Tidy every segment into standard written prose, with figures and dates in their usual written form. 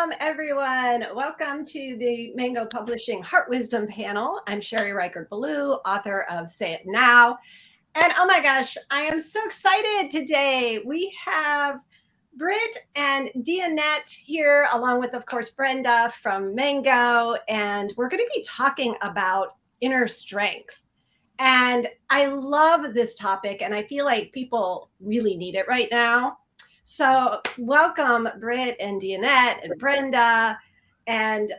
Welcome, everyone. Welcome to the Mango Publishing Heart Wisdom panel. I'm Sherry Reichert-Ballou, author of Say It Now. And oh my gosh, I am so excited today. We have Britt and Dianette here, along with, of course, Brenda from Mango. And we're going to be talking about inner strength. And I love this topic, and I feel like people really need it right now. So welcome, Britt and Dianette and Brenda. And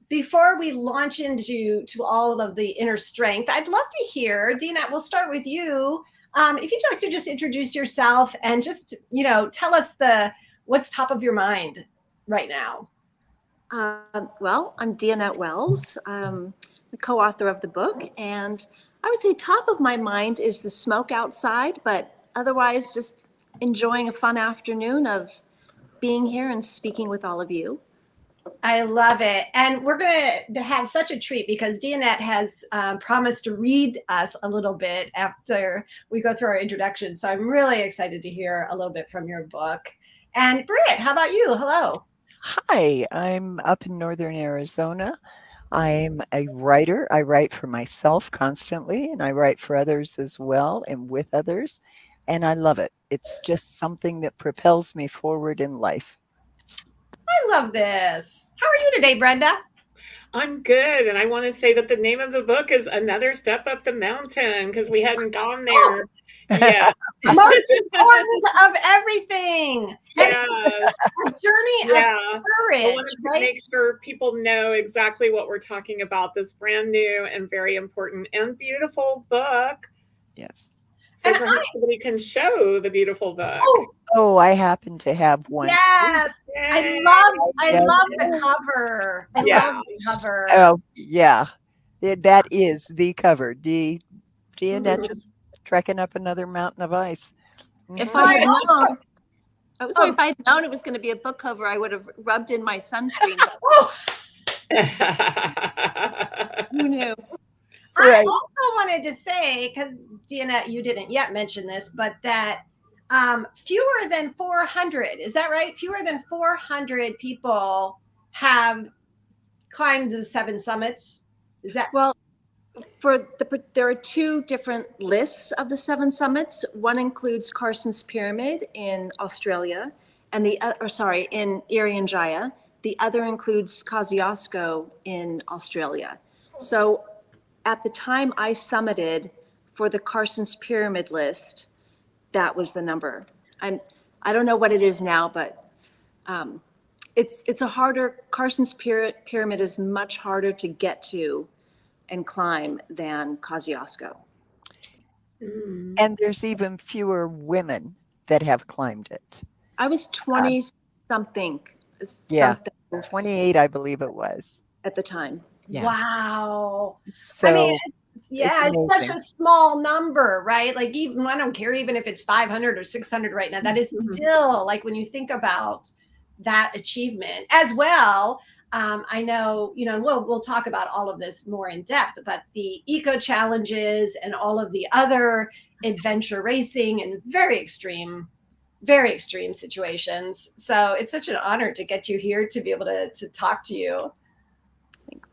before we launch into all of the inner strength, I'd love to hear, Dianette, we'll start with you. If you'd like to just introduce yourself and just, tell us what's top of your mind right now. Well, I'm Dianette Wells, the co-author of the book. And I would say top of my mind is the smoke outside, but otherwise just enjoying a fun afternoon of being here and speaking with all of you. I love it. And we're going to have such a treat because Dianette has promised to read us a little bit after we go through our introduction. So I'm really excited to hear a little bit from your book. And Britt, how about you? Hello. Hi, I'm up in northern Arizona. I'm a writer. I write for myself constantly, and I write for others as well and with others. And I love it. It's just something that propels me forward in life. I love this. How are you today, Brenda? I'm good. And I want to say that the name of the book is Another Step Up the Mountain because we hadn't gone there yet. Most important of everything. Yes. A journey of courage. I wanted to make sure people know exactly what we're talking about. This brand new and very important and beautiful book. Yes. So perhaps somebody can show the beautiful book. Oh, I happen to have one. Yes. Yay. I love the cover. I love the cover. Oh, yeah. That is the cover. Dianette just trekking up another mountain of ice. If I had known, if I had known it was going to be a book cover, I would have rubbed in my sunscreen. Who knew? I also wanted to say, because Dianette, you didn't yet mention this, but that fewer than 400, is that right? Fewer than 400 people have climbed the 7 summits. Is that? Well, there are 2 different lists of the 7 summits. One includes Carson's Pyramid in Australia, and in Irian Jaya. The other includes Kosciuszko in Australia. So at the time I summited for the Carson's Pyramid list, that was the number. And I don't know what it is now, but it's a harder, Carson's Pyramid is much harder to get to and climb than Kosciuszko. And there's even fewer women that have climbed it. I was 20 something. Yeah, 28, I believe it was. At the time. Yeah. Wow. So, I mean, it's such a small number, right? Like, even I don't care even if it's 500 or 600 right now. That is still, like, when you think about that achievement as well. I know, we'll talk about all of this more in depth, but the eco challenges and all of the other adventure racing and very extreme situations. So it's such an honor to get you here to be able to talk to you. Thanks.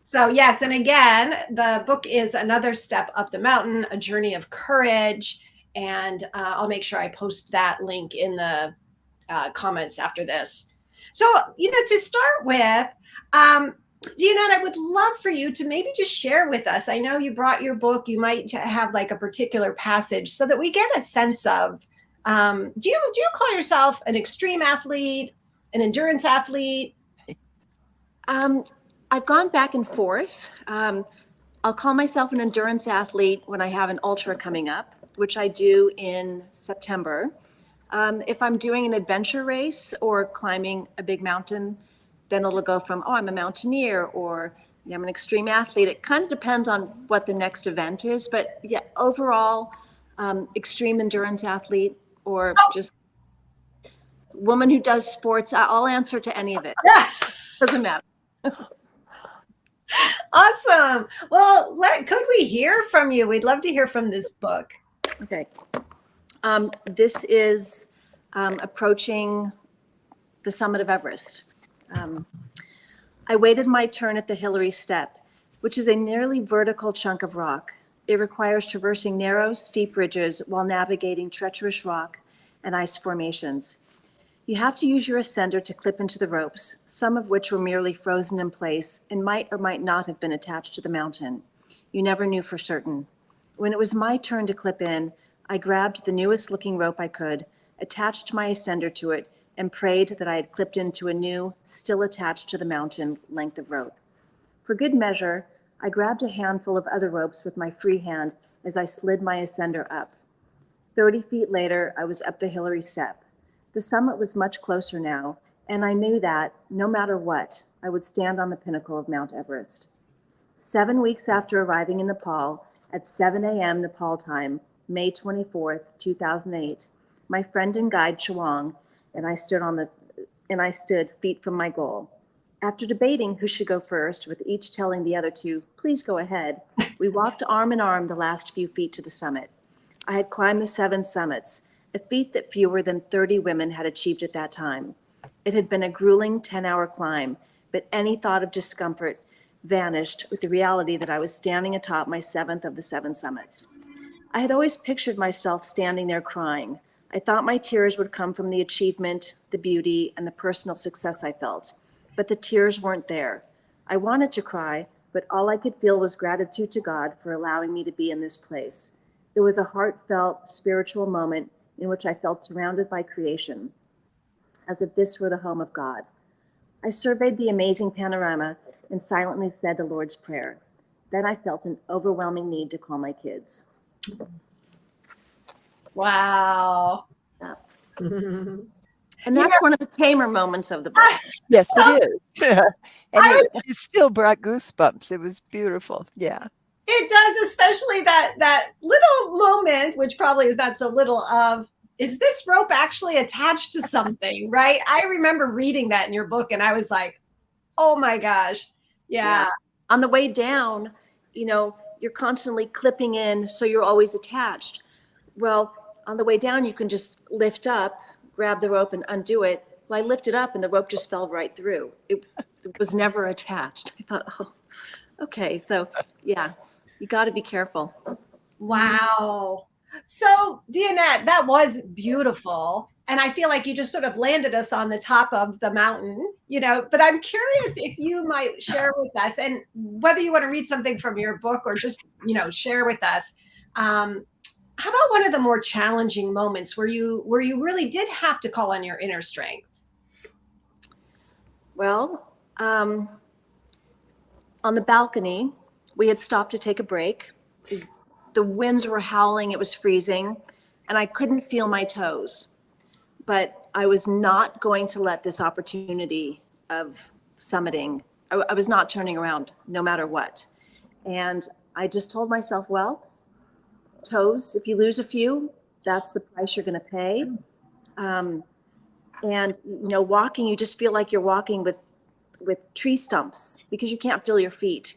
So yes, and again, the book is Another Step Up the Mountain, A Journey of Courage. And I'll make sure I post that link in the comments after this. So, to start with, Dianette, I would love for you to maybe just share with us. I know you brought your book. You might have like a particular passage so that we get a sense of, do you call yourself an extreme athlete, an endurance athlete? I've gone back and forth. I'll call myself an endurance athlete when I have an ultra coming up, which I do in September. If I'm doing an adventure race or climbing a big mountain, then it'll go from, I'm a mountaineer, or I'm an extreme athlete. It kind of depends on what the next event is. But yeah, overall, extreme endurance athlete, or just woman who does sports. I'll answer to any of it. Doesn't matter. Awesome. Well, could we hear from you? We'd love to hear from this book. Okay. This is approaching the summit of Everest. I waited my turn at the Hillary Step, which is a nearly vertical chunk of rock. It requires traversing narrow, steep ridges while navigating treacherous rock and ice formations. You have to use your ascender to clip into the ropes, some of which were merely frozen in place and might or might not have been attached to the mountain. You never knew for certain. When it was my turn to clip in, I grabbed the newest looking rope I could, attached my ascender to it, and prayed that I had clipped into a new, still attached to the mountain, length of rope. For good measure, I grabbed a handful of other ropes with my free hand as I slid my ascender up. 30 feet later, I was up the Hillary Step. The summit was much closer now, and I knew that, no matter what, I would stand on the pinnacle of Mount Everest. 7 weeks after arriving in Nepal, at 7 a.m. Nepal time, May 24th, 2008, my friend and guide Chawang and I stood feet from my goal. After debating who should go first, with each telling the other two, please go ahead, we walked arm in arm the last few feet to the summit. I had climbed the 7 summits, a feat that fewer than 30 women had achieved at that time. It had been a grueling 10-hour climb, but any thought of discomfort vanished with the reality that I was standing atop my 7th of the 7 summits. I had always pictured myself standing there crying. I thought my tears would come from the achievement, the beauty, and the personal success I felt. But the tears weren't there. I wanted to cry, but all I could feel was gratitude to God for allowing me to be in this place. It was a heartfelt, spiritual moment in which I felt surrounded by creation, as if this were the home of God. I surveyed the amazing panorama and silently said the Lord's Prayer. Then I felt an overwhelming need to call my kids. Wow. Yeah. And that's one of the tamer moments of the book. Yes, it is. And I it still brought goosebumps. It was beautiful. Yeah. It does, especially that little moment, which probably is not so little, of, is this rope actually attached to something, right? I remember reading that in your book and I was like, oh my gosh. Yeah. On the way down, you're constantly clipping in, so you're always attached. Well, on the way down, you can just lift up, grab the rope and undo it. Well, I lifted up and the rope just fell right through. It was never attached. I thought, oh, okay. So yeah, you got to be careful. Wow. So Dianette, that was beautiful. And I feel like you just sort of landed us on the top of the mountain, but I'm curious if you might share with us, and whether you want to read something from your book or just, share with us, how about one of the more challenging moments where you really did have to call on your inner strength? Well, on the balcony, we had stopped to take a break. The winds were howling, it was freezing, and I couldn't feel my toes. But I was not going to let this opportunity of summiting, I was not turning around no matter what. And I just told myself, well, toes, if you lose a few, that's the price you're going to pay. And walking, you just feel like you're walking with tree stumps because you can't feel your feet.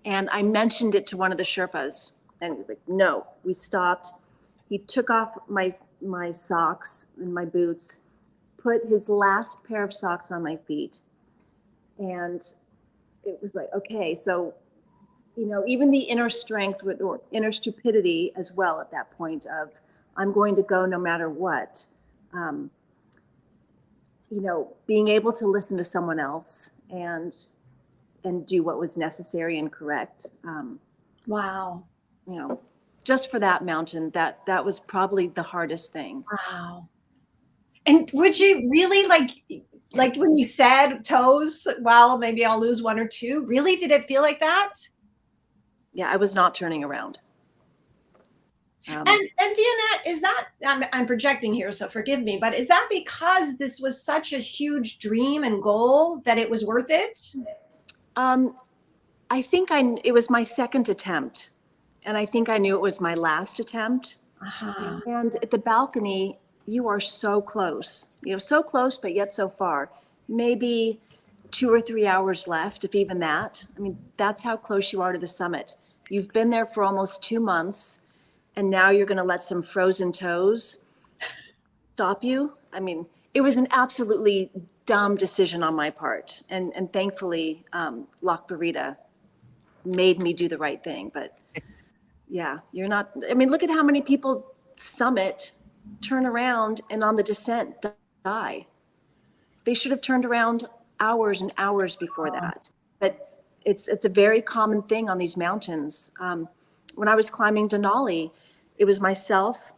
And I mentioned it to one of the Sherpas, and he's like, no. We stopped. He took off my socks and my boots, put his last pair of socks on my feet. And it was like, okay, so, even the inner strength or inner stupidity as well at that point of, I'm going to go no matter what. Being able to listen to someone else and do what was necessary and correct. Wow. Just for that mountain, that was probably the hardest thing. Wow. And would you really like when you said toes, well, maybe I'll lose one or two, really? Did it feel like that? Yeah, I was not turning around. And Dianette, is that, I'm projecting here, so forgive me, but is that because this was such a huge dream and goal that it was worth it? I think it was my second attempt, and I think I knew it was my last attempt. Uh-huh. And at the balcony, you are so close, so close, but yet so far. Maybe 2 or 3 hours left, if even that. I mean, that's how close you are to the summit. You've been there for almost 2 months, and now you're going to let some frozen toes stop you. I mean, It was an absolutely dumb decision on my part. And thankfully, Loch Burita made me do the right thing. But yeah, you're not, I mean, look at how many people summit, turn around, and on the descent die. They should have turned around hours and hours before that. But it's a very common thing on these mountains. When I was climbing Denali, it was myself,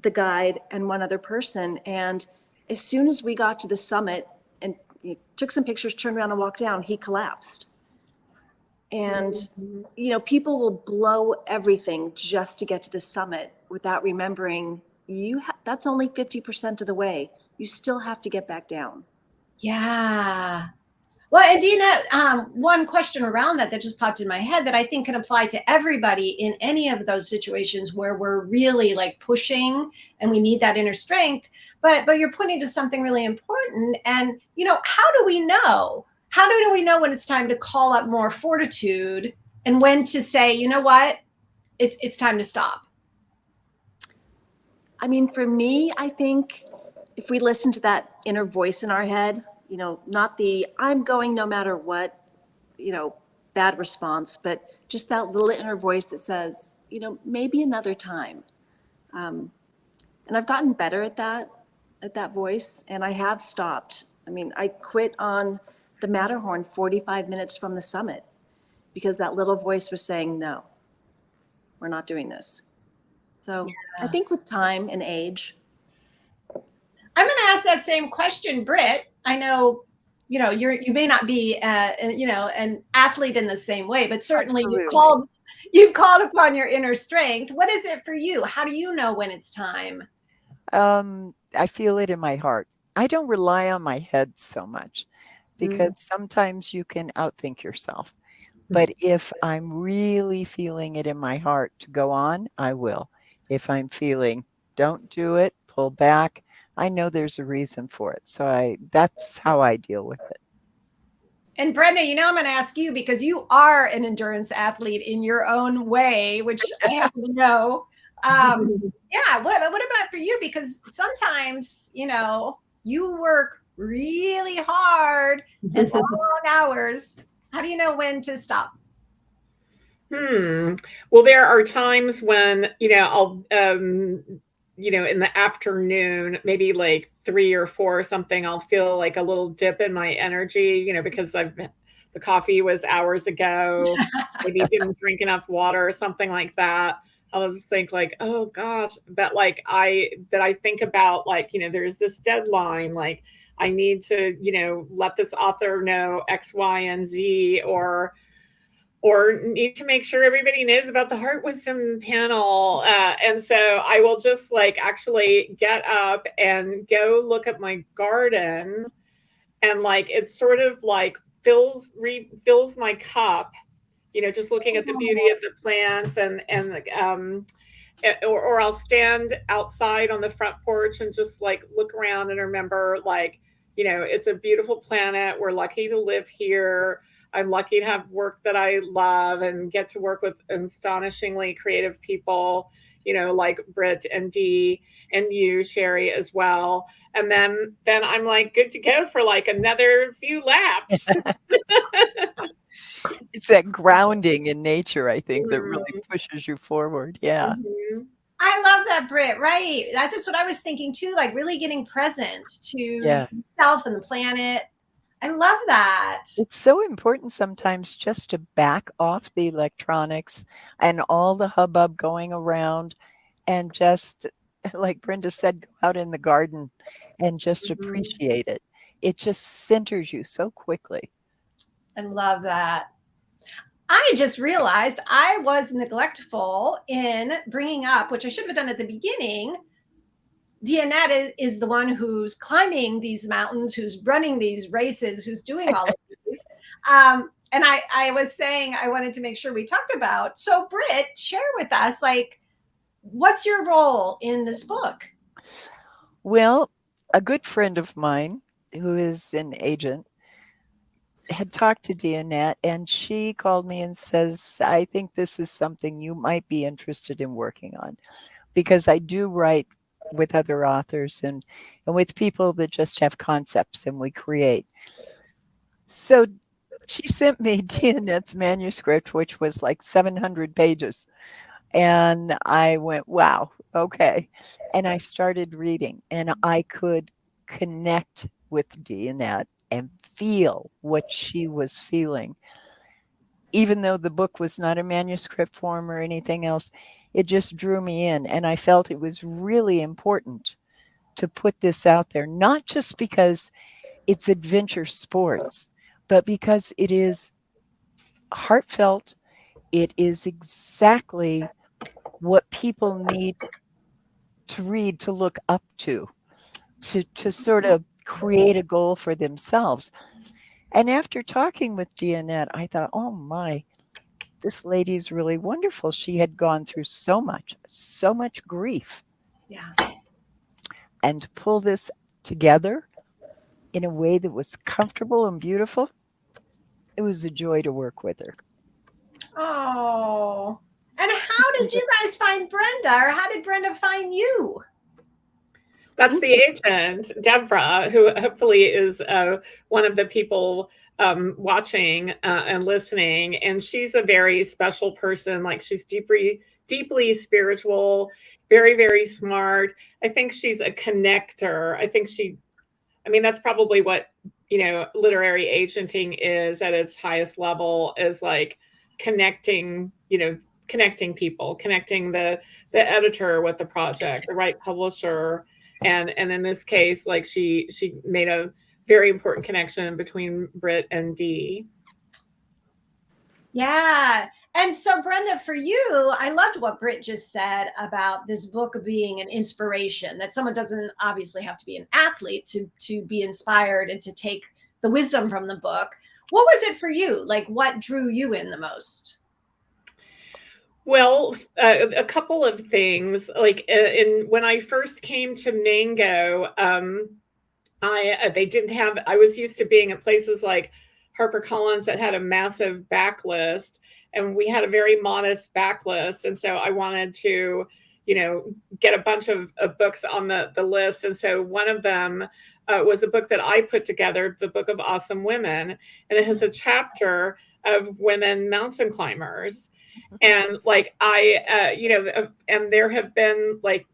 the guide, and one other person. And as soon as we got to the summit and took some pictures, turned around and walked down, he collapsed. And, you know, people will blow everything just to get to the summit without remembering that's only 50% of the way. You still have to get back down. Yeah. Well, and Dianette, one question around that just popped in my head that I think can apply to everybody in any of those situations where we're really like pushing and we need that inner strength. But you're pointing to something really important. And, you know, how do we know? How do we know when it's time to call up more fortitude and when to say, you know what, it's time to stop? I mean, for me, I think if we listen to that inner voice in our head, you know, not the I'm going no matter what, you know, bad response, but just that little inner voice that says, you know, maybe another time. And I've gotten better at that voice, and I have stopped. I mean, I quit on the Matterhorn 45 minutes from the summit because that little voice was saying, no, we're not doing this. So I think with time and age. I'm going to ask that same question, Britt. I know, you know, you may not be, you know, an athlete in the same way, but certainly Absolutely. you've called upon your inner strength. What is it for you? How do you know when it's time? I feel it in my heart. I don't rely on my head so much because sometimes you can outthink yourself. But if I'm really feeling it in my heart to go on, I will. If I'm feeling don't do it, pull back, I know there's a reason for it. So that's how I deal with it. And Brenda, you know, I'm going to ask you because you are an endurance athlete in your own way, which I happen to know. Yeah. What about for you? Because sometimes, you know, you work really hard and long hours. How do you know when to stop? Well, there are times when, you know, you know, in the afternoon, maybe like 3 or 4 or something, I'll feel like a little dip in my energy, you know, because the coffee was hours ago. Maybe didn't drink enough water or something like that. I'll just think like, oh gosh, but like I think about like, you know, there's this deadline, like I need to, you know, let this author know X, Y, and Z, or need to make sure everybody knows about the Heart Wisdom panel. And so I will just like actually get up and go look at my garden. And like, it's sort of like refills my cup, you know, just looking at the beauty of the plants or I'll stand outside on the front porch and just like look around and remember like, you know, it's a beautiful planet. We're lucky to live here. I'm lucky to have work that I love and get to work with astonishingly creative people, you know, like Britt and Dee and you, Sherry, as well. And then I'm like good to go for like another few laps. It's that grounding in nature, I think, that really pushes you forward. Yeah. I love that, Britt. Right. That's just what I was thinking too, like really getting present to Yeah. yourself and the planet. I love that. It's so important sometimes just to back off the electronics and all the hubbub going around and just, like Brenda said, go out in the garden and just appreciate it. It just centers you so quickly. I love that. I just realized I was neglectful in bringing up, which I should have done at the beginning. Dianette is the one who's climbing these mountains, who's running these races, who's doing all of these. And I was saying I wanted to make sure we talked about. So, Britt, share with us, like, what's your role in this book? Well, a good friend of mine who is an agent had talked to Dianette, and she called me and says, I think this is something you might be interested in working on because I do write with other authors and with people that just have concepts and we create. So she sent me Dianette's manuscript, which was like 700 pages. And I went, wow, okay. And I started reading, and I could connect with Dianette and feel what she was feeling. Even though the book was not a manuscript form or anything else, it just drew me in. And I felt it was really important to put this out there, not just because it's adventure sports, but because it is heartfelt. It is exactly what people need to read, to look up to sort of create a goal for themselves. And after talking with Dianette, I thought, oh my, this lady's really wonderful. She had gone through so much grief. Yeah. And to pull this together in a way that was comfortable and beautiful, it was a joy to work with her. Oh. And how did you guys find Brenda, or how did Brenda find you? That's the agent, Deborah, who hopefully is one of the people watching and listening. And she's a very special person. Like, she's deeply spiritual, very, very smart. I think she's a connector. I mean, that's probably what, literary agenting is at its highest level, is like connecting, connecting people, connecting the editor with the project, the right publisher. And in this case, like, she made a very important connection between Britt and Dee. Yeah. And so, Brenda, for you, I loved what Britt just said about this book being an inspiration, that someone doesn't obviously have to be an athlete to be inspired and to take the wisdom from the book. What was it for you? Like, what drew you in the most? Well, a couple of things. Like, when I first came to Mango, I was used to being at places like HarperCollins that had a massive backlist, and we had a very modest backlist. And so I wanted to, get a bunch of books on the list. And so one of them was a book that I put together, the Book of Awesome Women. And it has a chapter of women mountain climbers. And like, and there have been, like,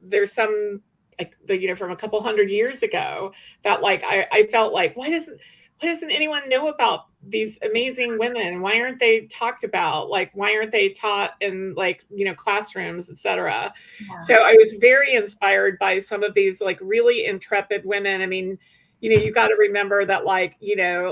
there's some, like, from a couple hundred years ago, that, like, I felt like, why doesn't anyone know about these amazing women? Why aren't they talked about? Like, why aren't they taught in, like, classrooms, etc.? Yeah. So I was very inspired by some of these, like, really intrepid women. I mean, you got to remember that, like,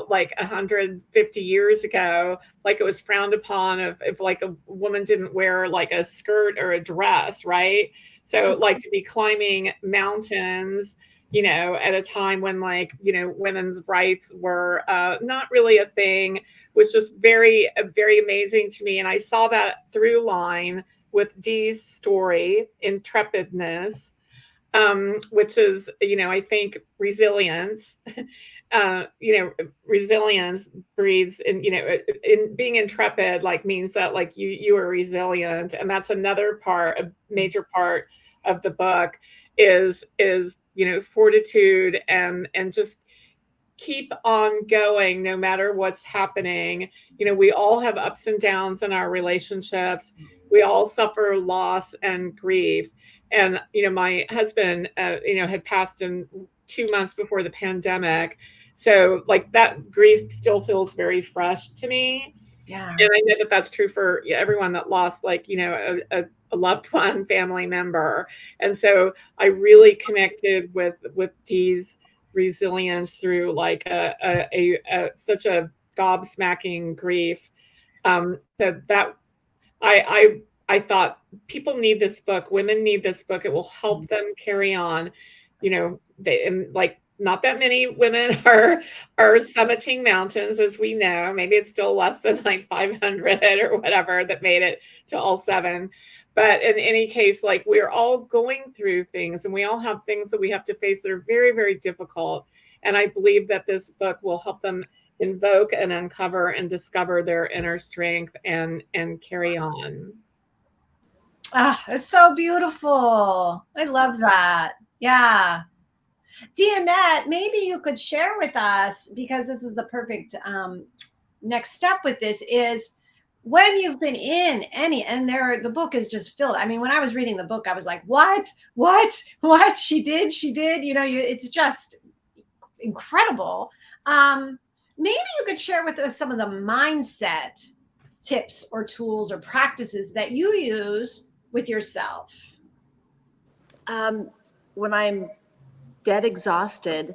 like 150 years ago, like, it was frowned upon if like a woman didn't wear like a skirt or a dress, right? So, like, to be climbing mountains, at a time when, like, women's rights were not really a thing, was just very, very amazing to me. And I saw that through line with Dee's story, intrepidness, which is, I think resilience, resilience breeds, and, in being intrepid, like, means that, like, you are resilient. And that's another part, a major part of the book is, fortitude and just keep on going no matter what's happening. We all have ups and downs in our relationships. We all suffer loss and grief. And, my husband, had passed in 2 months before the pandemic. So, like, that grief still feels very fresh to me. Yeah. And I know that that's true for everyone that lost, like, a loved one, family member. And so I really connected with Dee's resilience through, like, such a gobsmacking grief. That I thought people need this book. Women need this book. It will help them carry on. And, like, not that many women are summiting mountains, as we know. Maybe it's still less than like 500 or whatever that made it to all 7. But in any case, like, we're all going through things, and we all have things that we have to face that are very, very difficult. And I believe that this book will help them invoke and uncover and discover their inner strength and carry on. Ah, it's so beautiful. I love that. Yeah. Dianette, maybe you could share with us, because this is the perfect next step with this, is when you've been in any, and there, the book is just filled. I mean, when I was reading the book, I was like, what she did, it's just incredible. Um, Maybe you could share with us some of the mindset tips or tools or practices that you use with yourself. When I'm dead exhausted,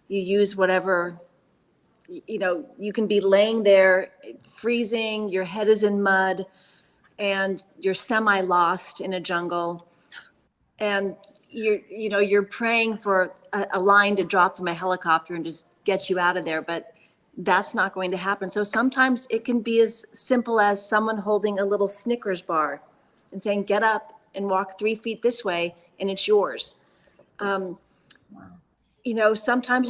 you use whatever, you can be laying there freezing, your head is in mud, and you're semi lost in a jungle, and you're praying for a line to drop from a helicopter and just get you out of there, but that's not going to happen. So sometimes it can be as simple as someone holding a little Snickers bar and saying, get up and walk 3 feet this way, and it's yours. Sometimes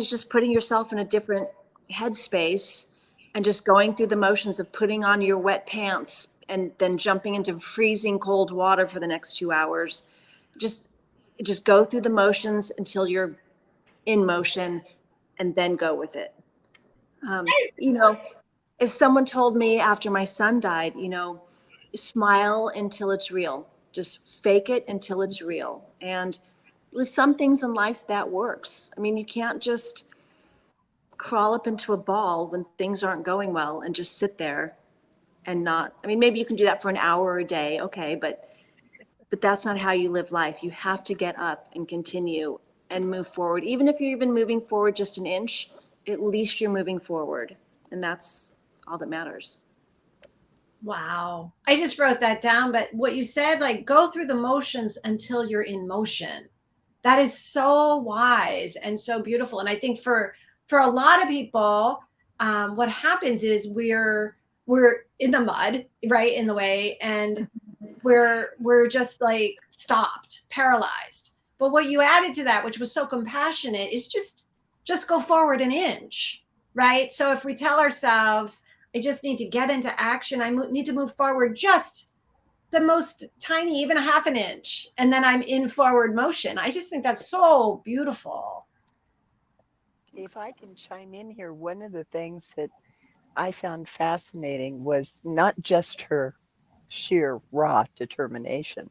it's just putting yourself in a different headspace and just going through the motions of putting on your wet pants and then jumping into freezing cold water for the next 2 hours. Just go through the motions until you're in motion, and then go with it. As someone told me after my son died, smile until it's real. Just fake it until it's real. And with some things in life that works. I mean, you can't just crawl up into a ball when things aren't going well and just sit there and not, I mean, maybe you can do that for an hour a day. Okay. But that's not how you live life. You have to get up and continue and move forward. Even if you're even moving forward just an inch, at least you're moving forward. And that's all that matters. Wow. I just wrote that down, but what you said, like, go through the motions until you're in motion. That is so wise and so beautiful. And I think for a lot of people, what happens is we're in the mud, right, in the way, and we're just like stopped, paralyzed. But what you added to that, which was so compassionate, is just go forward an inch, right? So if we tell ourselves, I just need to get into action, I need to move forward just the most tiny, even a half an inch, and then I'm in forward motion. I just think that's so beautiful. If I can chime in here, one of the things that I found fascinating was not just her sheer raw determination,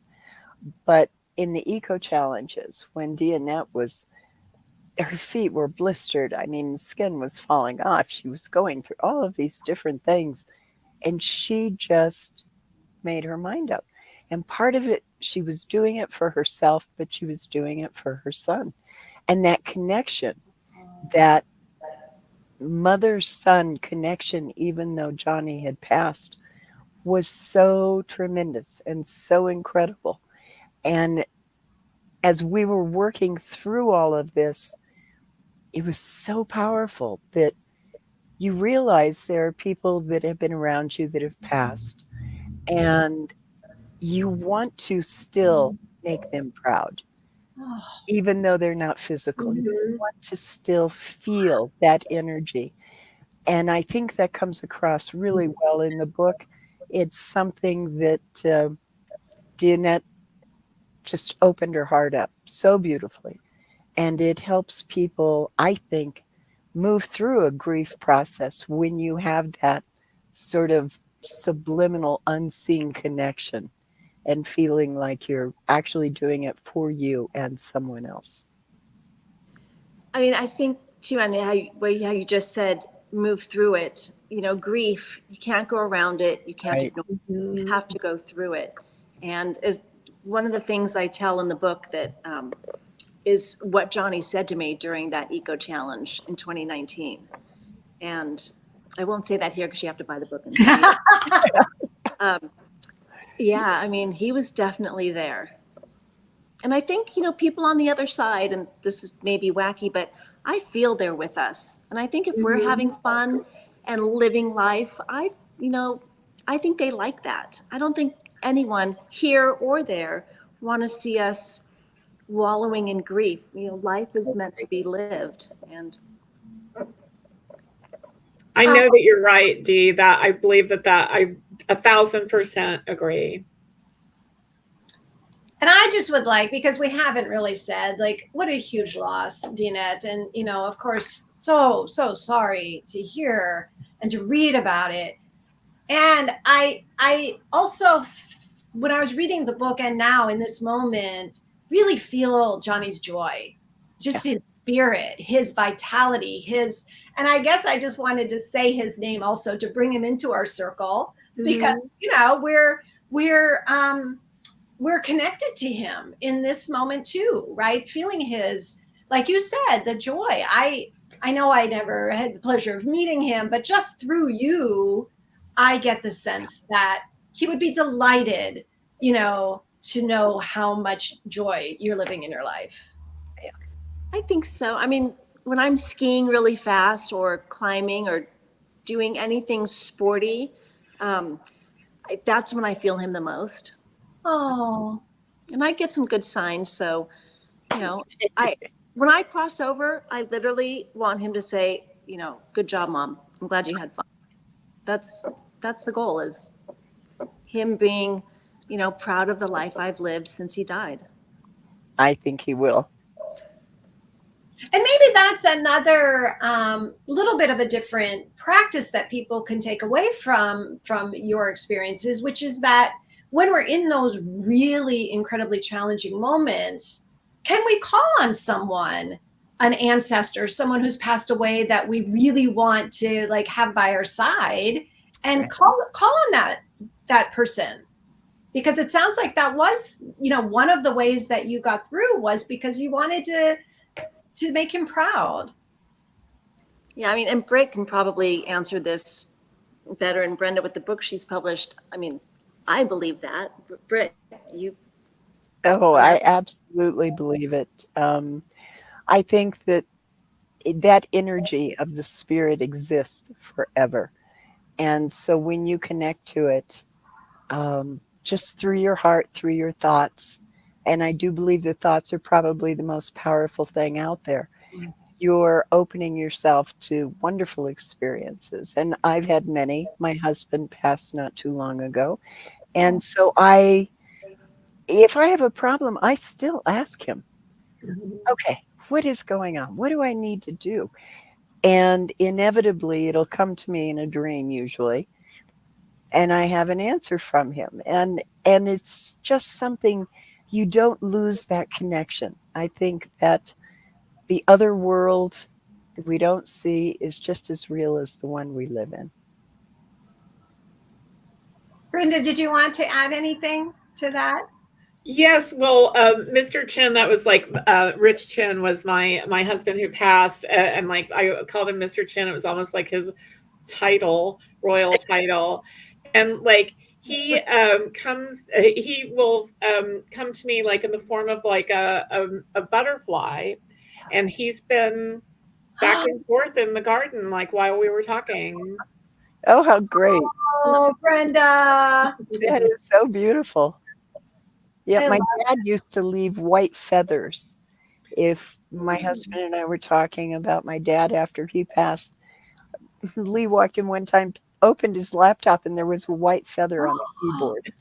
but in the eco challenges, when Dianette was, her feet were blistered. I mean, skin was falling off. She was going through all of these different things, and she just made her mind up. And part of it, she was doing it for herself, but she was doing it for her son. And that connection, that mother-son connection, even though Johnny had passed, was so tremendous and so incredible. And as we were working through all of this, it was so powerful that you realize there are people that have been around you that have passed, and you want to still make them proud, Oh, even though they're not physical. You mhm. want to still feel that energy. And I think that comes across really well in the book. It's something that Dianette just opened her heart up so beautifully. And it helps people, I think, move through a grief process when you have that sort of subliminal, unseen connection and feeling like you're actually doing it for you and someone else. I mean, I think too, and how you just said, move through it. Grief, you can't go around it. You can't Right. ignore it. You have to go through it. And as one of the things I tell in the book that is what Johnny said to me during that eco challenge in 2019. And I won't say that here because you have to buy the book and read it. Yeah, I mean, he was definitely there. And I think, people on the other side, and this is maybe wacky, but I feel they're with us. And I think if we're having fun and living life, I think they like that. I don't think anyone here or there want to see us wallowing in grief. Life is meant to be lived. And I know that you're right, Dee, that I believe that I 1,000% agree. And I just would like, because we haven't really said, like, what a huge loss, Dianette. And, of course, so sorry to hear and to read about it. And I also, when I was reading the book and now in this moment, really feel Johnny's joy, Yeah. just his spirit, his vitality, and I guess I just wanted to say his name also to bring him into our circle because, Mhm. we're we're connected to him in this moment too, right? Feeling his, like you said, the joy. I know I never had the pleasure of meeting him, but just through you, I get the sense that he would be delighted, to know how much joy you're living in your life. I think so. I mean, when I'm skiing really fast or climbing or doing anything sporty, um, that's when I feel him the most. Oh, And I get some good signs. So, you know, I when I cross over, I literally want him to say, good job, mom. I'm glad you had fun. That's that's the goal is him being, proud of the life I've lived since he died. I think he will. and maybe that's another little bit of a different practice that people can take away from your experiences, which is that when we're in those really incredibly challenging moments, can we call on someone, an ancestor, someone who's passed away that we really want to like have by our side, and Right. call on that person, because it sounds like that was, one of the ways that you got through was because you wanted to make him proud. Yeah, I mean, and Britt can probably answer this better, and Brenda with the book she's published. I mean, I believe that. Britt, you Oh, want I to? absolutely believe it. I think that that energy of the spirit exists forever. And so when you connect to it, just through your heart, through your thoughts, and I do believe that thoughts are probably the most powerful thing out there. You're opening yourself to wonderful experiences. And I've had many. My husband passed not too long ago. And so if I have a problem, I still ask him, Mhm. okay, what is going on? What do I need to do? And inevitably, it'll come to me in a dream, usually, and I have an answer from him. And it's just something, you don't lose that connection. I think that the other world that we don't see is just as real as the one we live in. Brenda, did you want to add anything to that? Yes, well, Mr. Chin, that was like Rich Chin was my husband who passed, and like I called him Mr. Chin. It was almost like his title, royal title, and like he will come to me like in the form of like a butterfly, and he's been back and forth in the garden like while we were talking. Oh, how great. Oh, Brenda. That is so beautiful. Yeah, I my love dad used to leave white feathers. If my Mm. husband and I were talking about my dad after he passed, Lee walked in one time, opened his laptop, and there was a white feather on the keyboard.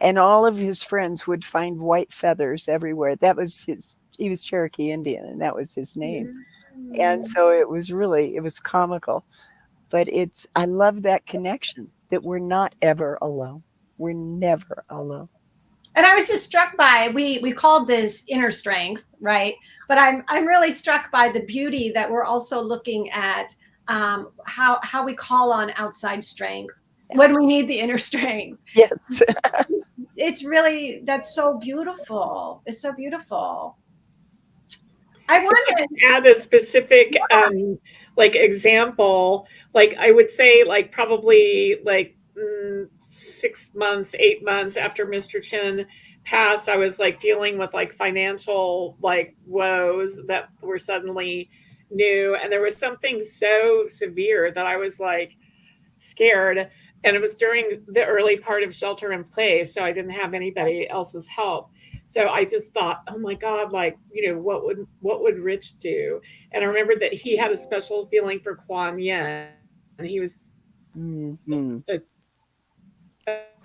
And all of his friends would find white feathers everywhere. That was he was Cherokee Indian, and that was his name. And Mm. so it was comical. But I love that connection that we're not ever alone. We're never alone. and I was just struck by, we called this inner strength, right? But I'm really struck by the beauty that we're also looking at, how we call on outside strength Yeah. when we need the inner strength. Yes. It's really, that's so beautiful. It's so beautiful. I If I wanted, could add a specific like example, like I would say like probably like 6 months, 8 months after Mr. Chin passed, I was like dealing with like financial like woes that were suddenly new. And there was something so severe that I was like scared. And it was during the early part of shelter in place. So I didn't have anybody else's help. So I just thought, oh my God, like, what would Rich do? And I remembered that he had a special feeling for Kuan Yin. He was Mhm.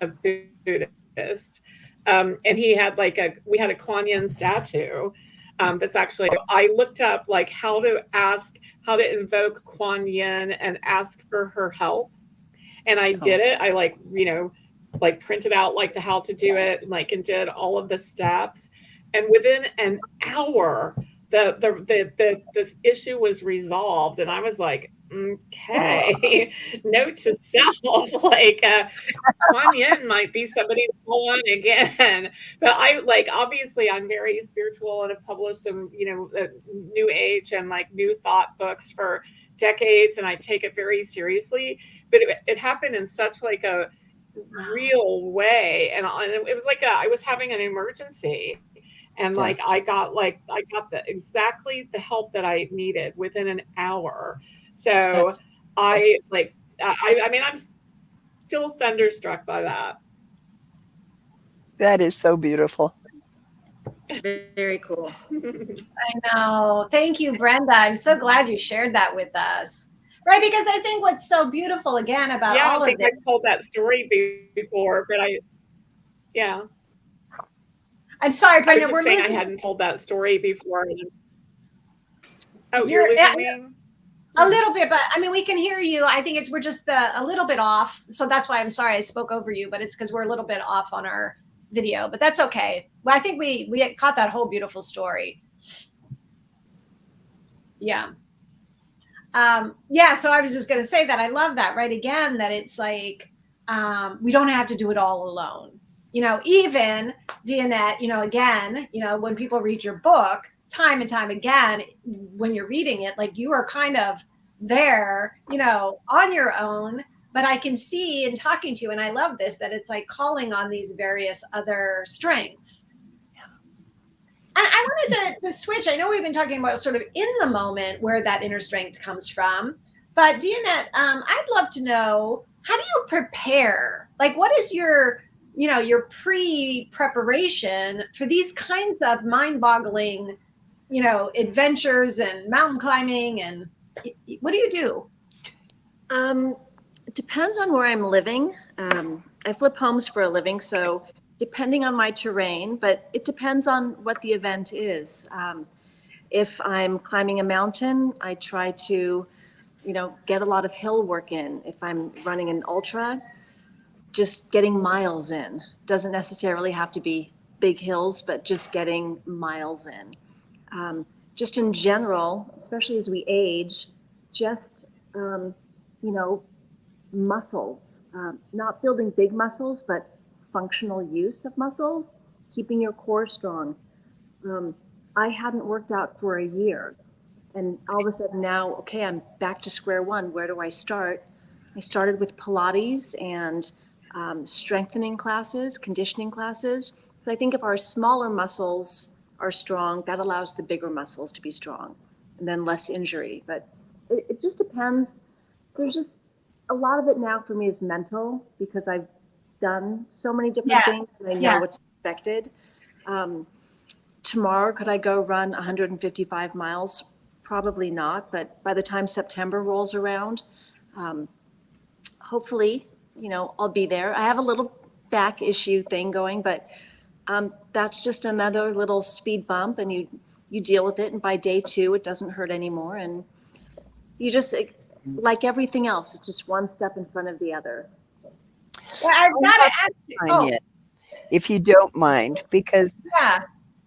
a Buddhist. and he had we had a Kuan Yin statue. That's actually, I looked up like how to invoke Kuan Yin and ask for her help. And I did it. I like printed out like the how to do it, and did all of the steps. And within an hour, the issue was resolved. And I was like, okay, note to self, Kuan Yin might be somebody to call on again. But obviously I'm very spiritual and have published New Age and New Thought books for decades, and I take it very seriously. But it happened in such a real way, and it was I was having an emergency, and I got exactly the help that I needed within an hour. So I mean, I'm still thunderstruck by that. That is so beautiful. Very cool. I know. Thank you, Brenda. I'm so glad you shared that with us. Right, because I think what's so beautiful again about all of this. I've told that story before, but I'm sorry, Brenda. We're losing. I hadn't told that story before. Oh, you're losing me? A little bit, but I mean, we can hear you. I think we're just a little bit off. So that's why I'm sorry I spoke over you, but it's because we're a little bit off on our video, but that's okay. Well, I think we caught that whole beautiful story. Yeah. So I was just going to say that I love that, right? Again, that it's we don't have to do it all alone. Even Dianette, again, when people read your book time and time again, when you're reading it, you are kind of there, on your own, but I can see in talking to you, and I love this, that it's calling on these various other strengths. And I wanted to switch. I know we've been talking about sort of in the moment where that inner strength comes from, but Dianette, I'd love to know, how do you prepare? What is your pre-preparation for these kinds of mind-boggling, adventures and mountain climbing, and what do you do? It depends on where I'm living. I flip homes for a living, so depending on my terrain, but it depends on what the event is. If I'm climbing a mountain, I try to, get a lot of hill work in. If I'm running an ultra, just getting miles in. Doesn't necessarily have to be big hills, but just getting miles in. Just in general, especially as we age, just, muscles, not building big muscles, but functional use of muscles, keeping your core strong. I hadn't worked out for a year, and all of a sudden now, okay, I'm back to square one. Where do I start? I started with Pilates and strengthening classes, conditioning classes. So I think if our smaller muscles are strong, that allows the bigger muscles to be strong, and then less injury. But it just depends. There's just a lot of it now for me is mental, because I've done so many different things, and I know what's expected. Tomorrow, could I go run 155 miles? Probably not, but by the time September rolls around, hopefully, I'll be there. I have a little back issue thing going, but that's just another little speed bump, and you deal with it, and by day 2, it doesn't hurt anymore, and you just, like everything else, it's just one step in front of the other. Well, I've got to ask you, if you don't mind, because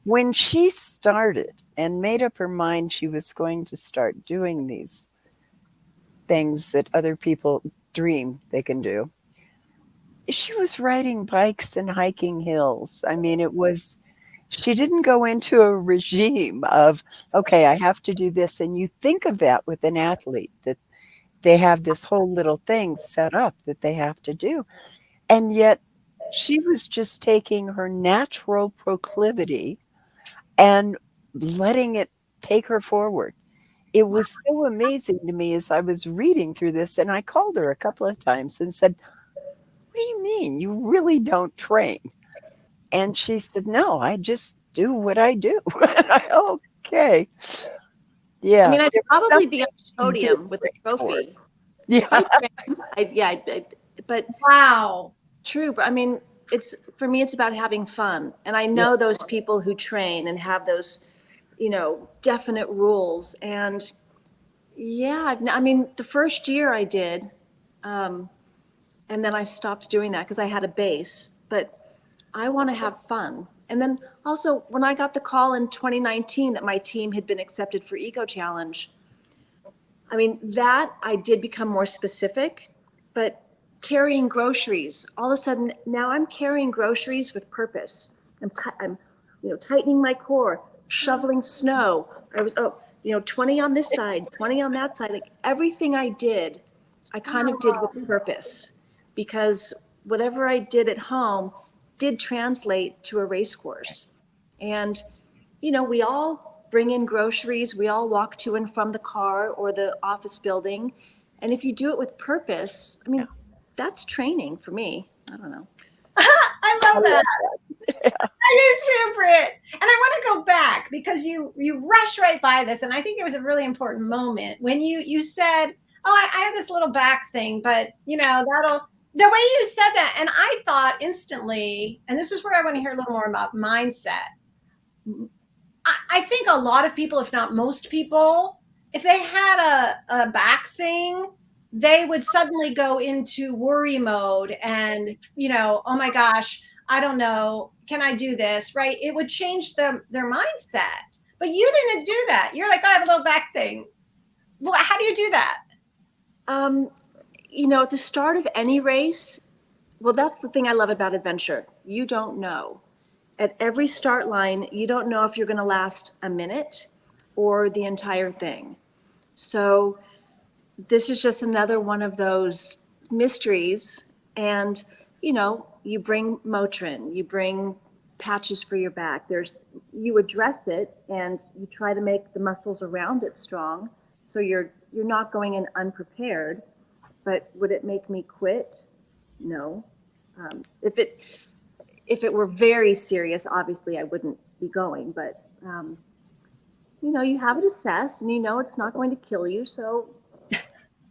when she started and made up her mind she was going to start doing these things that other people dream they can do, she was riding bikes and hiking hills. I mean, she didn't go into a regime of, okay, I have to do this. And you think of that with an athlete, that they have this whole little thing set up that they have to do. And yet she was just taking her natural proclivity and letting it take her forward. It was so amazing to me as I was reading through this, and I called her a couple of times and said, what do you mean? You really don't train? And she said, no, I just do what I do. Okay. Yeah. I mean, I'd probably be on the podium with a trophy. Yeah. But wow. True, but I mean, it's for me, it's about having fun. And I know those people who train and have those, definite rules. And yeah, I mean, the first year I did, and then I stopped doing that because I had a base. But I want to have fun. And then also, when I got the call in 2019 that my team had been accepted for Eco Challenge, I mean, that I did become more specific, but carrying groceries, all of a sudden, now I'm carrying groceries with purpose. I'm tightening my core, shoveling snow. I was, 20 on this side, 20 on that side. Like everything I did, I kind of did with purpose, because whatever I did at home did translate to a race course. And we all bring in groceries, we all walk to and from the car or the office building. And if you do it with purpose, I mean, that's training for me. I don't know. I love that. I do too, Britt. And I want to go back because you rushed right by this, and I think it was a really important moment when you said, "Oh, I have this little back thing, but that'll." The way you said that, and I thought instantly, and this is where I want to hear a little more about mindset. I think a lot of people, if not most people, if they had a back thing, they would suddenly go into worry mode and, oh my gosh, I don't know, can I do this, right? It would change their mindset. But you didn't do that. You're like, I have a little back thing. Well, how do you do that? At the start of any race, well, that's the thing I love about adventure. You don't know. At every start line, you don't know if you're going to last a minute or the entire thing. So this is just another one of those mysteries. And, you bring Motrin, you bring patches for your back. You address it and you try to make the muscles around it strong. So you're not going in unprepared. But would it make me quit? No. If it were very serious, obviously I wouldn't be going. But you have it assessed, and it's not going to kill you. So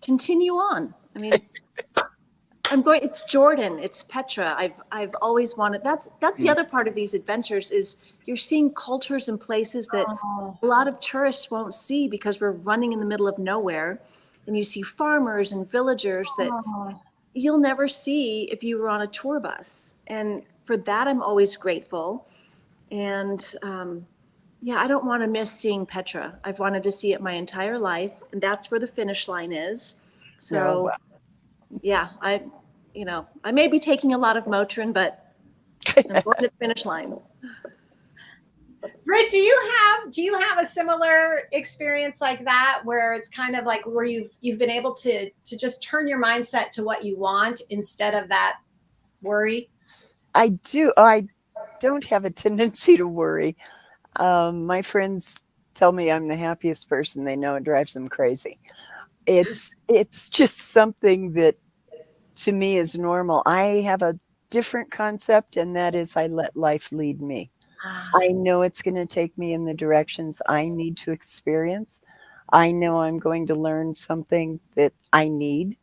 continue on. I mean, it's Jordan, it's Petra. I've always wanted, that's the other part of these adventures is you're seeing cultures and places that a lot of tourists won't see because we're running in the middle of nowhere. And you see farmers and villagers that you'll never see if you were on a tour bus. And for that, I'm always grateful. And I don't want to miss seeing Petra. I've wanted to see it my entire life, and that's where the finish line is. So, I may be taking a lot of Motrin, but I'm going to the finish line. Britt, do you have a similar experience like that where it's kind of like where you've been able to just turn your mindset to what you want instead of that worry? I do. I don't have a tendency to worry. My friends tell me I'm the happiest person they know. It drives them crazy. It's just something that to me is normal. I have a different concept, and that is I let life lead me. I know it's going to take me in the directions I need to experience. I know I'm going to learn something that I need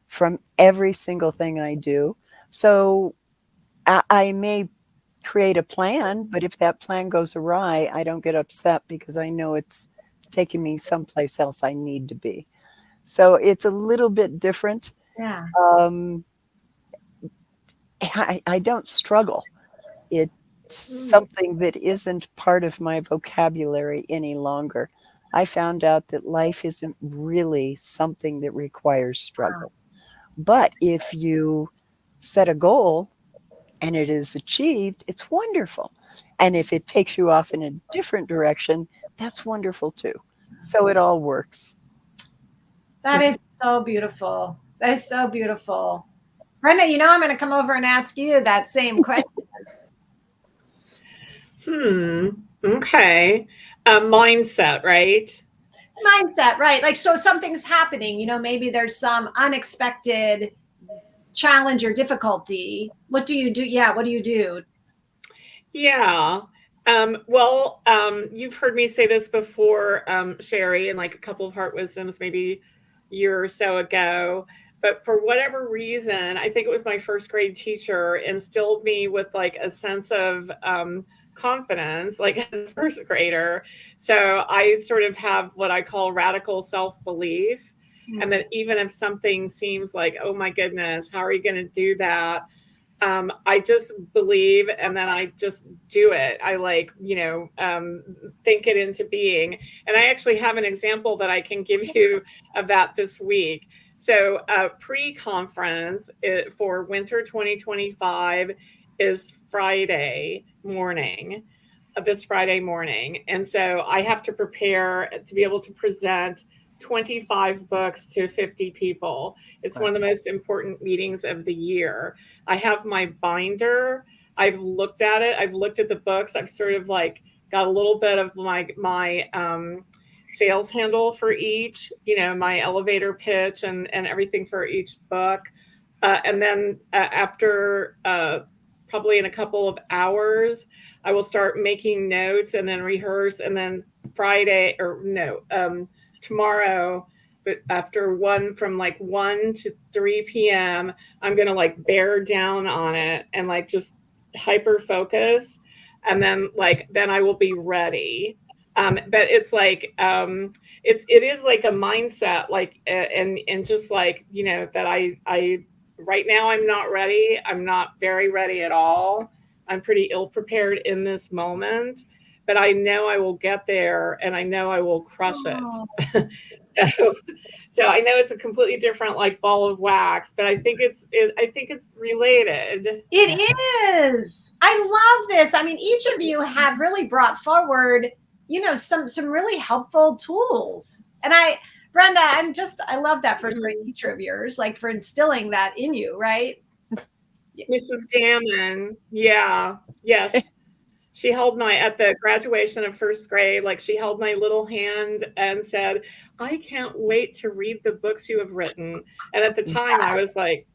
from every single thing I do. So I may create a plan, but if that plan goes awry, I don't get upset because I know it's taking me someplace else I need to be. So it's a little bit different. Yeah. I don't struggle. It's something that isn't part of my vocabulary any longer. I found out that life isn't really something that requires struggle. But if you set a goal and it is achieved, it's wonderful. And if it takes you off in a different direction, that's wonderful too. So it all works. That is so beautiful. That is so beautiful. Brenda, I'm going to come over and ask you that same question. Okay. Mindset, right? Mindset, right? Like, so something's happening, maybe there's some unexpected challenge or difficulty. What do you do? Yeah. What do you do? Yeah. You've heard me say this before, Sherry, in like a couple of Heart Wisdoms, maybe a year or so ago. but for whatever reason, I think it was my first grade teacher instilled me with like a sense of confidence, like as a first grader. So I sort of have what I call radical self-belief. And that even if something seems like, oh my goodness, how are you going to do that? I just believe, and then I just do it. I like, think it into being. And I actually have an example that I can give you of that this week. So pre-conference for winter 2025 is Friday morning, this Friday morning. And so I have to prepare to be able to present 25 books to 50 people. It's one of the most important meetings of the year. I have my binder. I've looked at it. I've looked at the books. I've sort of like got a little bit of my sales handle for each, my elevator pitch and everything for each book. And then after probably in a couple of hours, I will start making notes and then rehearse. And then tomorrow, but after from like 1 to 3 p.m., I'm going to like bear down on it and like just hyper focus. And then I will be ready. But it's like, it is like a mindset, like, and just like, that I right now I'm not ready. I'm not very ready at all. I'm pretty ill prepared in this moment, but I know I will get there and I know I will crush it. So I know it's a completely different like ball of wax, but I think it's related. It is. I love this. I mean, each of you have really brought forward, some really helpful tools. And Brenda, I love that first grade teacher of yours, like for instilling that in you, right? Mrs. Gammon. Yeah. Yes. She held at the graduation of first grade, like she held my little hand and said, I can't wait to read the books you have written. And at the time I was like,